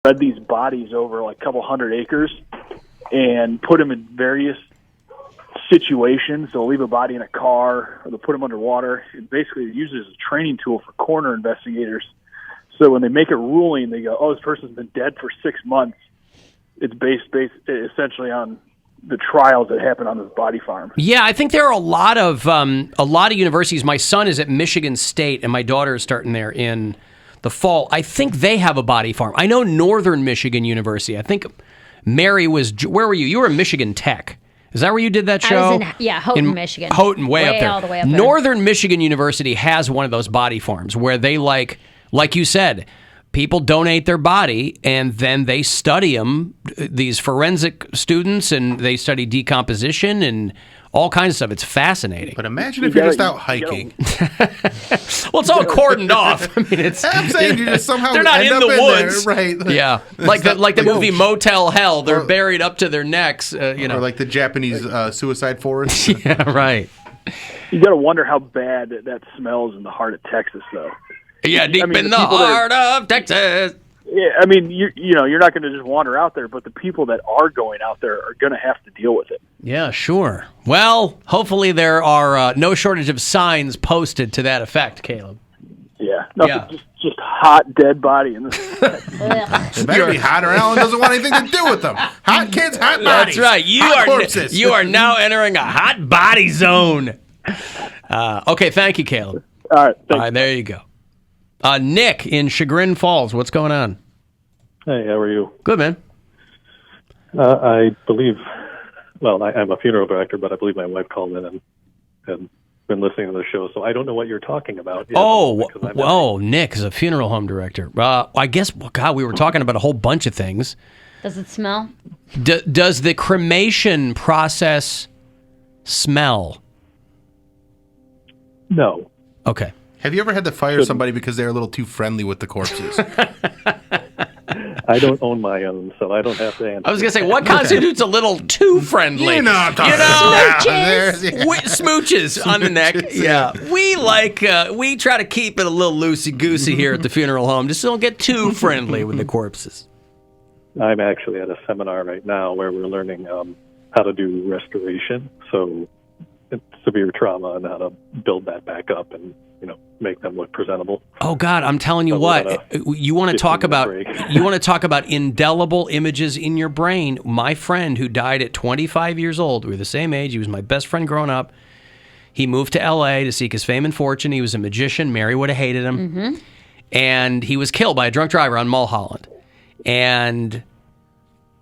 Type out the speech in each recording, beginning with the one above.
spread these bodies over like a couple hundred acres and put them in various situations. They'll leave a body in a car, or they'll put them underwater, and basically use it as a training tool for coroner investigators. So when they make a ruling, they go, "Oh, this person's been dead for 6 months." It's based essentially on the trials that happen on this body farm. Yeah, I think there are a lot of universities. My son is at Michigan State, and my daughter is starting there in the fall. I think they have a body farm. I know Northern Michigan University. I think Mary was. Where were you? You were at Michigan Tech. Is that where you did that show? I was Houghton, Michigan. Houghton, way up there. All the way up there. Northern Michigan University has one of those body farms where they like you said, people donate their body and then they study them, these forensic students, and they study decomposition and all kinds of stuff. It's fascinating. But imagine if you're just out hiking. Well, it's all cordoned off. I mean, I'm saying you just somehow they're not end in up the woods, there, right? Yeah, like the movie Motel Hell. They're buried up to their necks. Or like the Japanese suicide forest. Yeah, right. You got to wonder how bad that smells in the heart of Texas, though. Yeah, deep in the heart of Texas. Yeah, I mean, you're not going to just wander out there, but the people that are going out there are going to have to deal with it. Yeah, sure. Well, hopefully there are no shortage of signs posted to that effect, Caleb. Yeah, just hot dead body in this. It better be hot, or Alan doesn't want anything to do with them. Hot kids, hot bodies. That's right. You are now entering a hot body zone. Okay, thank you, Caleb. All right, all right, there you go. Nick in Chagrin Falls, what's going on? Hey, how are you? Good, man. I believe, I'm a funeral director, but I believe my wife called in and been listening to the show, so I don't know what you're talking about. Nick is a funeral home director. I guess, we were talking about a whole bunch of things. Does it smell? Does the cremation process smell? No. Okay. Have you ever had to fire somebody because they're a little too friendly with the corpses? I don't own my own, so I don't have to answer. I was going to say, what constitutes a little too friendly? You know what I'm talking about. Smooches on the neck. Yeah. We try to keep it a little loosey-goosey here at the funeral home. Just don't get too friendly with the corpses. I'm actually at a seminar right now where we're learning how to do restoration, so it's severe trauma, and how to build that back up and make them look presentable. Oh God, I'm telling you what. You want to talk about indelible images in your brain. My friend who died at 25 years old, we were the same age. He was my best friend growing up. He moved to LA to seek his fame and fortune. He was a magician. Mary would have hated him. Mm-hmm. And he was killed by a drunk driver on Mulholland. And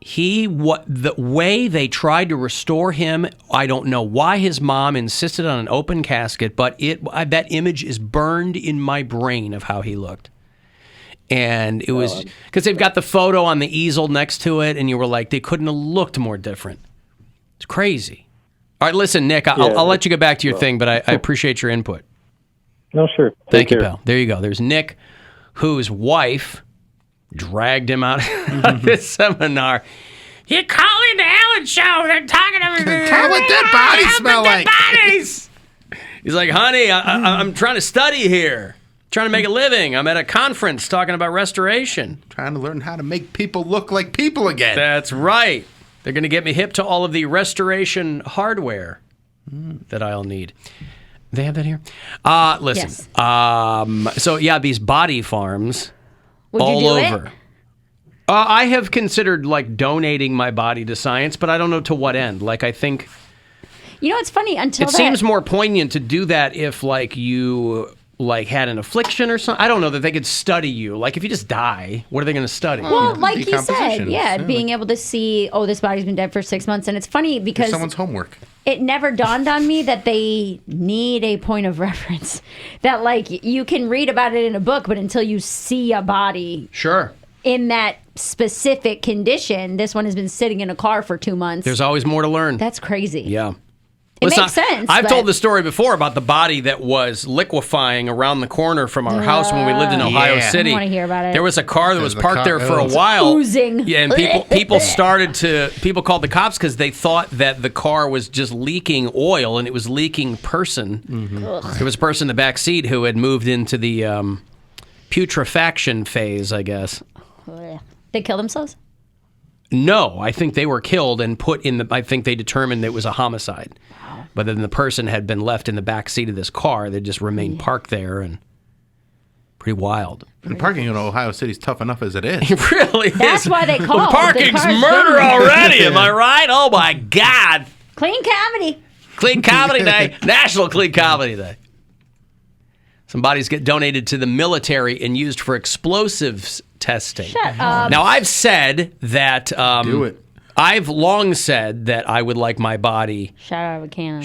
the way they tried to restore him, I don't know why his mom insisted on an open casket, but that image is burned in my brain of how he looked. And it was because they've got the photo on the easel next to it, and you were like, they couldn't have looked more different. It's crazy. All right, listen, Nick, I'll let you get back to your thing, but I appreciate your input. No, sure. Thank you, pal. There you go. There's Nick, whose wife dragged him out of this seminar. You call in the Alan Show. They're talking about Tell what dead bodies smell like. Bodies. He's like, honey, I'm trying to study here. Trying to make a living. I'm at a conference talking about restoration. Trying to learn how to make people look like people again. That's right. They're going to get me hip to all of the restoration hardware that I'll need. They have that here? Listen. Yes. These body farms. Would all you do over. It? I have considered donating my body to science, but I don't know to what end. I think it's funny it seems more poignant to do that if you had an affliction or something. I don't know that they could study you. If you just die, what are they going to study? Well, like you said, being able to see, this body's been dead for 6 months, and it's funny because someone's homework. It never dawned on me that they need a point of reference. That you can read about it in a book, but until you see a body, sure, in that specific condition, this one has been sitting in a car for 2 months. There's always more to learn. That's crazy. Yeah. It makes sense. I've told the story before about the body that was liquefying around the corner from our house when we lived in Ohio City. I want to hear about it. There was a car that was parked there for a while. Oozing. Yeah, and people called the cops because they thought that the car was just leaking oil, and it was leaking person. Mm-hmm. There was a person in the back seat who had moved into the putrefaction phase, I guess. They kill themselves? No, I think they were killed and put in the. I think they determined it was a homicide. Wow. But then the person had been left in the back seat of this car. They just remained parked there, and pretty wild. And parking in Ohio City's tough enough as it is. It really That's is. why they call it. Parking's murder already. Am I right? Oh my God! Clean comedy. Clean Comedy Day, National Clean Comedy Day. Some bodies get donated to the military and used for explosives testing. Shut up. Now, I've said that. Do it. I've long said that I would like my body Shot out of a cannon.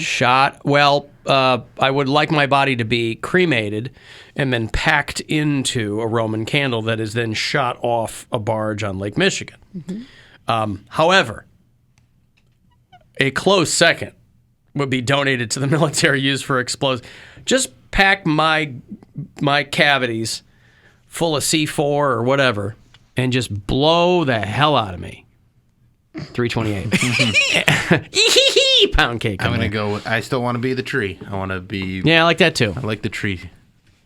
I would like my body to be cremated and then packed into a Roman candle that is then shot off a barge on Lake Michigan. Mm-hmm. However, a close second would be donated to the military used for explosives. Just pack my cavities full of C4 or whatever and just blow the hell out of me. 328. Pound cake. I'm going to go. I still want to be the tree. I want to be. Yeah, I like that too. I like the tree.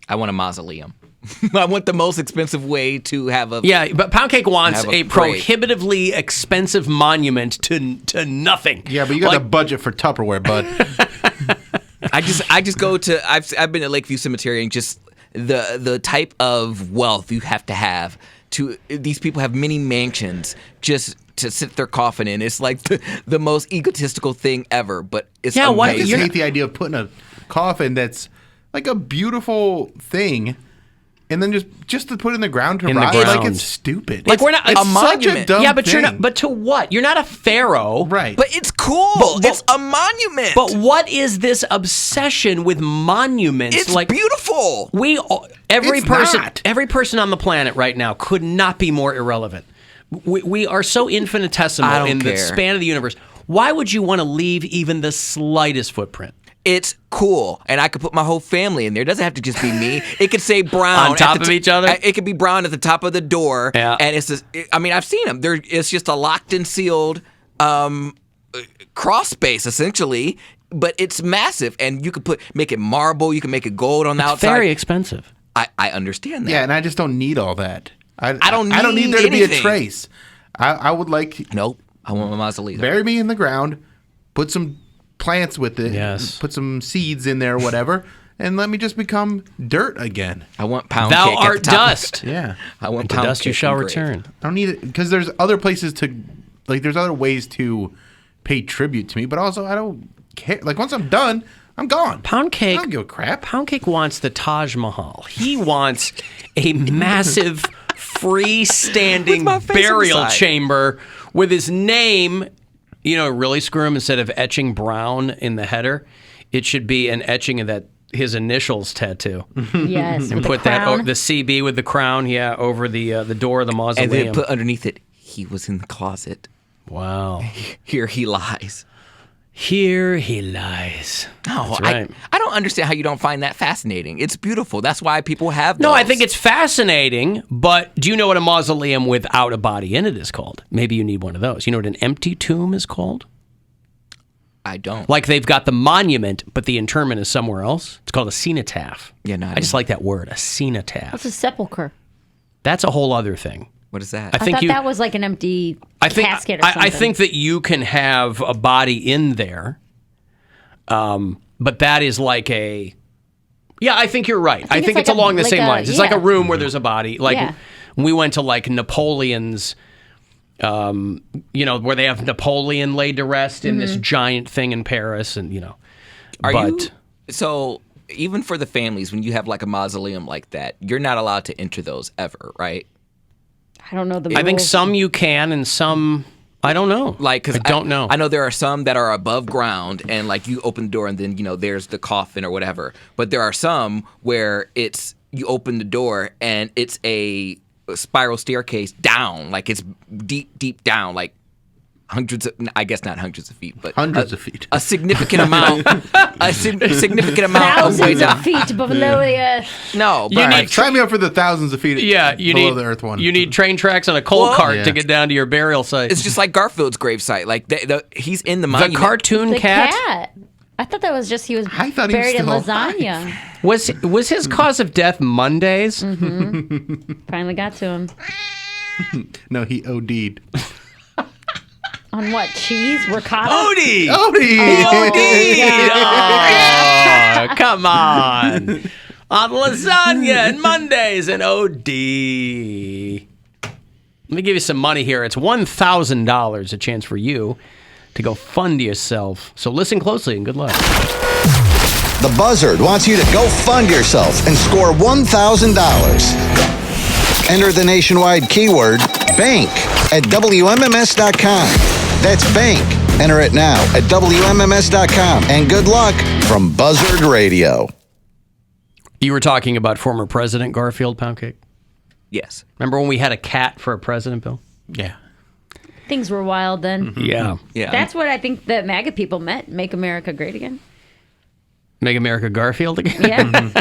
I want a mausoleum. I want the most expensive way to have a. Yeah, but Pound Cake wants Have a a parade. prohibitively expensive monument to nothing. Yeah, but you got the budget for Tupperware, bud. I just go to. I've been at Lakeview Cemetery and just the type of wealth you have to have to. These people have many mansions just to sit their coffin in. It's like the most egotistical thing ever, but it's amazing. I just hate the idea of putting a coffin that's like a beautiful thing, and then just to put it in the ground to In the rot. ground. Like it's stupid. Like we're not It's a such monument. a dumb yeah, but thing. you're not. But to what? You're not a pharaoh, Right. But it's cool. But- it's a monument. But what is this obsession with monuments? it's like beautiful. every It's person, not. every person on the planet right now could not be more irrelevant. We are so infinitesimal I don't in the care. span of the universe. Why would you want to leave even the slightest footprint? It's cool, and I could put my whole family in there. It doesn't have to just be me. It could say Brown On top at the of each other? It could be Brown at the top of the door. Yeah. And it's just, I mean, I've seen them. It's just a locked and sealed cross space essentially, but it's massive, and you could make it marble. You can make it gold on the outside. Very expensive. I understand that. Yeah, and I just don't need all that. I don't need need there to be a anything. trace. I would like Nope. I want my mausoleum. bury me in the ground, put some plants with it, Yes. put some seeds in there, or whatever, and let me just become dirt again. I want pound Thou cake. at art the top. dust. Yeah, I want To pound dust you cake shall engraved. return. I don't need it because there's other places to, like, there's other ways to pay tribute to me, but also I don't care. Like once I'm done, I'm gone. Pound Cake. I don't give a crap. Pound Cake wants the Taj Mahal. He wants a massive freestanding my face on the burial side. chamber with his name. You know, really screw him. Instead of etching Brown in the header, it should be an etching of his initials tattoo. Yes. And with put the that crown. the CB with the crown, over the door of the And mausoleum. then put underneath it, he was in the closet. Wow. Here he lies. Here he lies. No, That's right. I don't understand how you don't find that fascinating. It's beautiful. That's why people have those. No, I think it's fascinating, but do you know what a mausoleum without a body in it is called? Maybe you need one of those. You know what an empty tomb is called? I don't. Like they've got the monument, but the interment is somewhere else. It's called a cenotaph. Yeah, no, I just like that word, a cenotaph. What's a sepulcher? That's a whole other thing. What is that? I think I thought that was like an empty casket or something. I think that you can have a body in there, but that is like a. Yeah, I think you're right. I think it's it's like along the like same a- lines. It's like a yeah. room where there's a body. Like Yeah. we went to like Napoleon's, where they have Napoleon laid to rest in this giant thing in Paris, and Are but you? So even for the families, when you have like a mausoleum like that, you're not allowed to enter those ever, right? I don't know the I think rules. some you can, and some I don't know. Like, cause I don't know. I know there are some that are above ground, and like you open the door, and then there's the coffin or whatever. But there are some where it's you open the door, and it's a spiral staircase down, like it's deep down, like hundreds of, I guess not hundreds of feet, but Hundreds of feet. a significant amount, significant amount of way Thousands down. of feet below the earth. No, You but need- Sign me up for the thousands of feet. Yeah, you below need the earth one. You need train tracks on a coal Well, cart Yeah. to get down to your burial site. it's just like Garfield's gravesite. Like he's in the the monument. cartoon The cat. cat. I thought that was just he was I thought he was buried in still lasagna. Was his cause of death Mondays? Finally got to him. No, he OD'd. On what? Cheese? Ricotta? Odie! Odie! Oh, come on. On lasagna and Mondays and OD. Let me give you some money here. It's $1,000, a chance for you to go fund yourself. So listen closely and good luck. The Buzzard wants you to go fund yourself and score $1,000. Enter the nationwide keyword BANK at WMMS.com. That's BANK. Enter it now at WMMS.com. And good luck from Buzzard Radio. You were talking about former President Garfield, Poundcake? Yes. Remember when we had a cat for a president, Bill? Yeah. Things were wild then. Yeah. Yeah. That's what I think the MAGA people meant. Make America great again. Make America Garfield again? Yeah.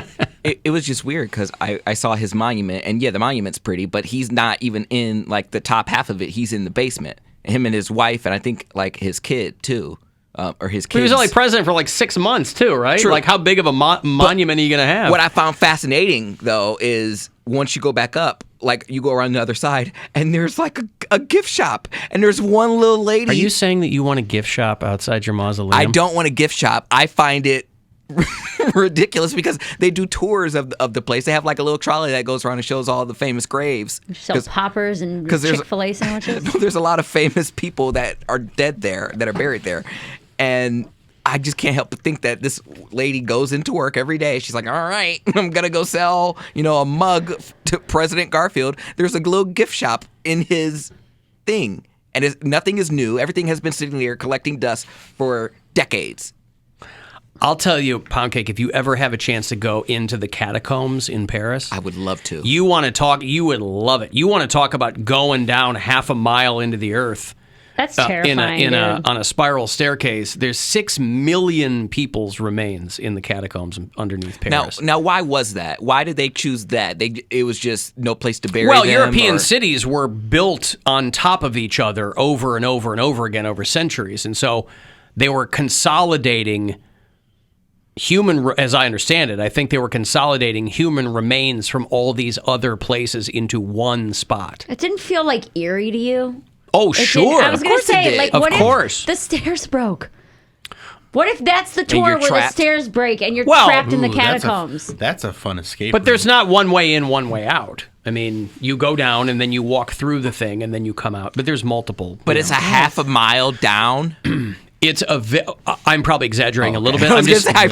It was just weird because I saw his monument, and yeah, the monument's pretty, but he's not even in like the top half of it. He's in the basement. Him and his wife, and I think like his kid too, or his kids. He was only president for like 6 months too, right? True. Like how big of a monument are you going to have? What I found fascinating though is once you go back up, like you go around the other side, and there's like a gift shop, and there's one little lady. Are you saying that you want a gift shop outside your mausoleum? I don't want a gift shop. I find it ridiculous because they do tours of the place. They have like a little trolley that goes around and shows all the famous graves. Sell poppers and there's- Chick-fil-A sandwiches. There's a lot of famous people that are dead there, that are buried there. And I just can't help but think that this lady goes into work every day. She's like, all right, I'm going to go sell, a mug to President Garfield. There's a little gift shop in his thing. And nothing is new. Everything has been sitting there collecting dust for decades. I'll tell you, Poundcake, if you ever have a chance to go into the catacombs in Paris, I would love to. you would love it. You want to talk about going down half a mile into the earth. That's terrifying. On a spiral staircase. There's 6 million people's remains in the catacombs underneath Paris. Now, why was that? Why did they choose that? It was just no place to bury them? Well, European cities were built on top of each other over and over and over again over centuries, and so they were consolidating as I understand it, I think they were consolidating human remains from all these other places into one spot. It didn't feel like eerie to you? Oh, sure. I was going to say, like, what if the stairs broke? What if that's the tour where the stairs break and you're trapped in the catacombs? That's a fun escape. But there's not one way in, one way out. I mean, you go down and then you walk through the thing and then you come out. But there's multiple. But it's a half a mile down. I'm probably exaggerating a little bit. I'm just saying.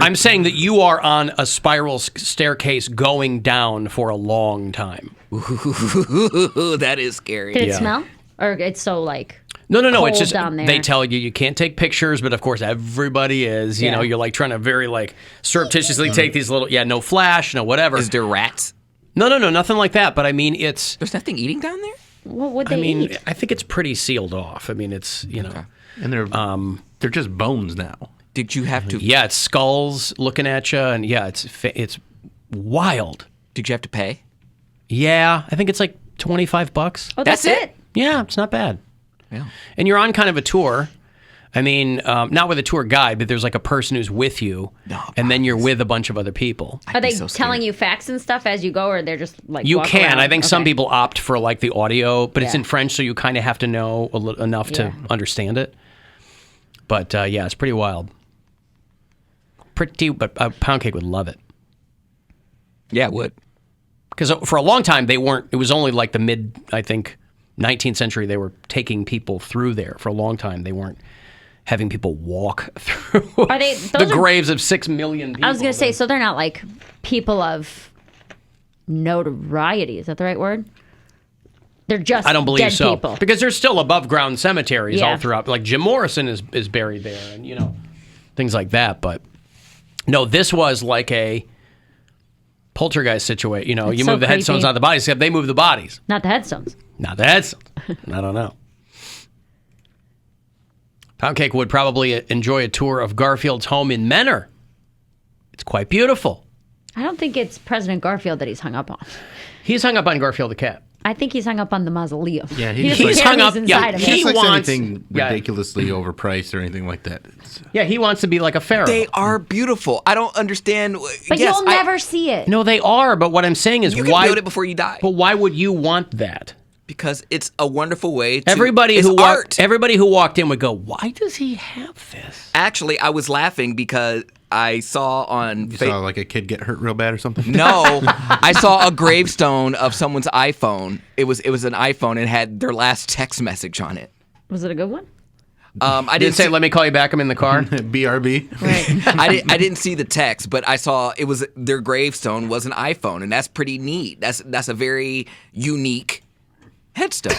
I'm saying that you are on a spiral staircase going down for a long time. Ooh, that is scary. Did it smell? Or it's so like No. cold It's just down there? they tell you can't take pictures, but of course everybody is. You know, you're like trying to very like surreptitiously take these little no flash, no whatever. Is there rats? No, nothing like that. But I mean, there's nothing eating down there. What would they eat? I think it's pretty sealed off. I mean, it's know. And they're just bones now. Did you have to? Yeah, it's skulls looking at you, and it's wild. Did you have to pay? Yeah, I think it's like $25. Oh, that's it? Yeah, it's not bad. Yeah. And you're on kind of a tour. I mean, not with a tour guide, but there's like a person who's with you, and then you're with a bunch of other people. Are they telling you facts and stuff as you go, or they're just like you walk can? around? I think some people opt for like the audio, but it's Yeah. in French, so you kind of have to know enough to understand it. But it's pretty wild. But Poundcake would love it. Yeah, it would. Because for a long time they weren't. It was only like the mid, I think, 19th century. They were taking people through there. For a long time, they weren't having people walk through the graves of 6 million people. I was going to say, so they're not like people of notoriety. Is that the right word? They're just I don't believe dead so. people. Because there's still above ground cemeteries all throughout. Like Jim Morrison is buried there, and things like that. But no, this was like a poltergeist situation. You That's move so the headstones, creepy. not the bodies. Except they move the bodies. Not the headstones. Not the headstones. I don't know. Poundcake would probably enjoy a tour of Garfield's home in Menor. It's quite beautiful. I don't think it's President Garfield that he's hung up on. He's hung up on Garfield the cat. I think he's hung up on the mausoleum. Yeah, he's he's hung up. Inside Yeah, of he it. He likes wants anything ridiculously overpriced or anything like that. Yeah, he wants to be like a pharaoh. They are beautiful. I don't understand. But yes, you'll never see it. No, they are. But what I'm saying is, You can why build it before you die. But why would you want that? Because it's a wonderful way to. Everybody it's who art. everybody who walked in would go, "Why does he have this?" Actually, I was laughing because I saw on. You saw like a kid get hurt real bad or something? No, I saw a gravestone of someone's iPhone. It was an iPhone and had their last text message on it. Was it a good one? I Didn't say, "Let me call you back. I'm in the car." BRB. Right. I didn't see the text, but I saw it was their gravestone was an iPhone, and that's pretty neat. That's a very unique headstone.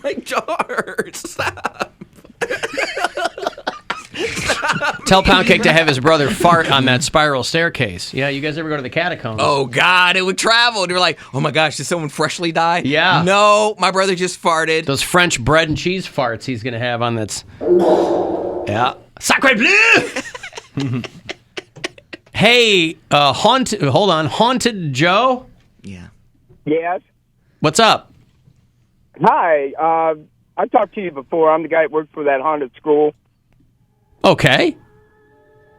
My George, stop. Tell Poundcake to have his brother fart on that spiral staircase. Yeah, you guys ever go to the catacombs? Oh God, it would travel. They were like, "Oh my gosh, did someone freshly die?" Yeah. No, my brother just farted. Those French bread and cheese farts he's going to have on that. Yeah. Sacre bleu! Hey, Haunted Joe? Yeah. Yes. What's up? Hi. I talked to you before. I'm the guy that worked for that haunted school. Okay.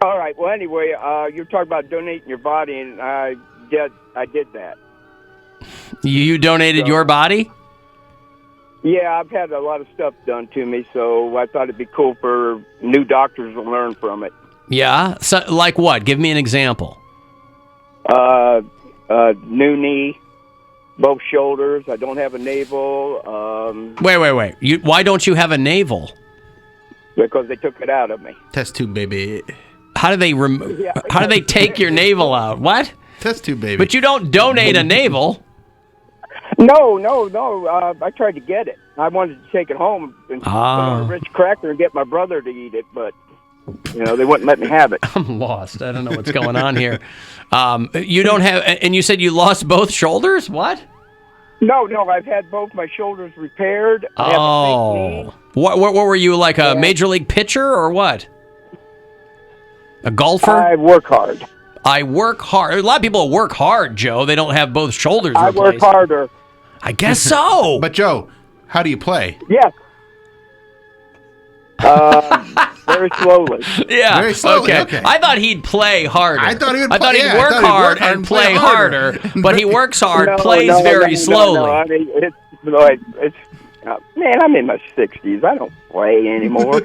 All right. Well, anyway, you're talking about donating your body, and I did that. You donated your body? Yeah, I've had a lot of stuff done to me, so I thought it'd be cool for new doctors to learn from it. Yeah. So, like what? Give me an example. New knee, both shoulders. I don't have a navel. Wait. Why don't you have a navel? Because they took it out of me. Test tube, baby. How do they How do they take your navel out? What? Test tube, baby. But you don't donate a navel. No. I tried to get it. I wanted to take it home and put on a rich cracker and get my brother to eat it, but they wouldn't let me have it. I'm lost. I don't know what's going on here. You don't have, and you said you lost both shoulders? What? No, I've had both my shoulders repaired. I have a fake knee. What were you, like a major league pitcher or what? A golfer? I work hard. I work hard. A lot of people work hard, Joe. They don't have both shoulders I replaced. work harder. I guess so. But Joe, how do you play? Yes. Very slowly. Yeah. Very slowly, okay. I thought he'd play harder. I thought he'd work hard and play harder. But he works hard, plays very slowly. No. I mean, it's man, I'm in my 60s. I don't play anymore.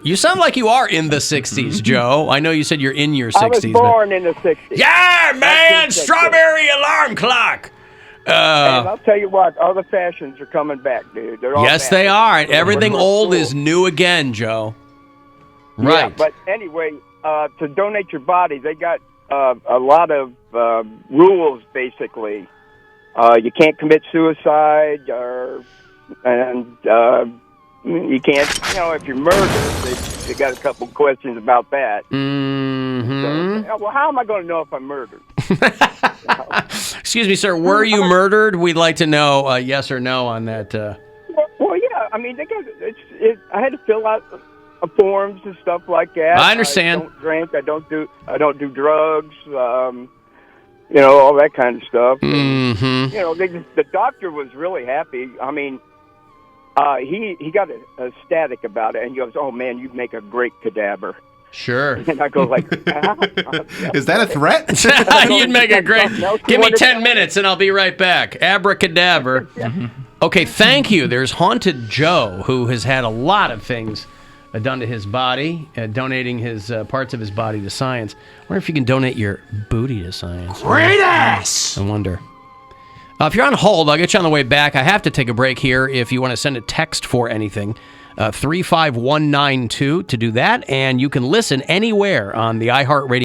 You sound like you are in the 60s, Joe. I know you said you're in your 60s. I was born in the 60s. Yeah, man! Strawberry alarm clock! And I'll tell you what, all the fashions are coming back, dude. They're all Yes, back. they are. Everything old is new again, Joe. Right. Yeah, but anyway, to donate your body, they got a lot of rules, basically. You can't commit suicide, and you can't, if you're murdered, they got a couple questions about that. Mm-hmm. So, well, how am I going to know if I'm murdered? Excuse me, sir. Were you murdered? We'd like to know yes or no on that. Well, yeah. I mean, I had to fill out forms and stuff like that. I understand. I don't drink. I don't do drugs. All that kind of stuff. Mm-hmm. And, the doctor was really happy. I mean, he got ecstatic about it, and he goes, "Oh man, you make a great cadaver." Sure. And I go like, Is that a threat? You'd make a great. Give me 10 minutes and I'll be right back. Abracadaver. Okay, thank you. There's Haunted Joe, who has had a lot of things done to his body, donating his parts of his body to science. I wonder if you can donate your booty to science. Great ass! I wonder. If you're on hold, I'll get you on the way back. I have to take a break here if you want to send a text for anything. 35192 to do that, and you can listen anywhere on the iHeartRadio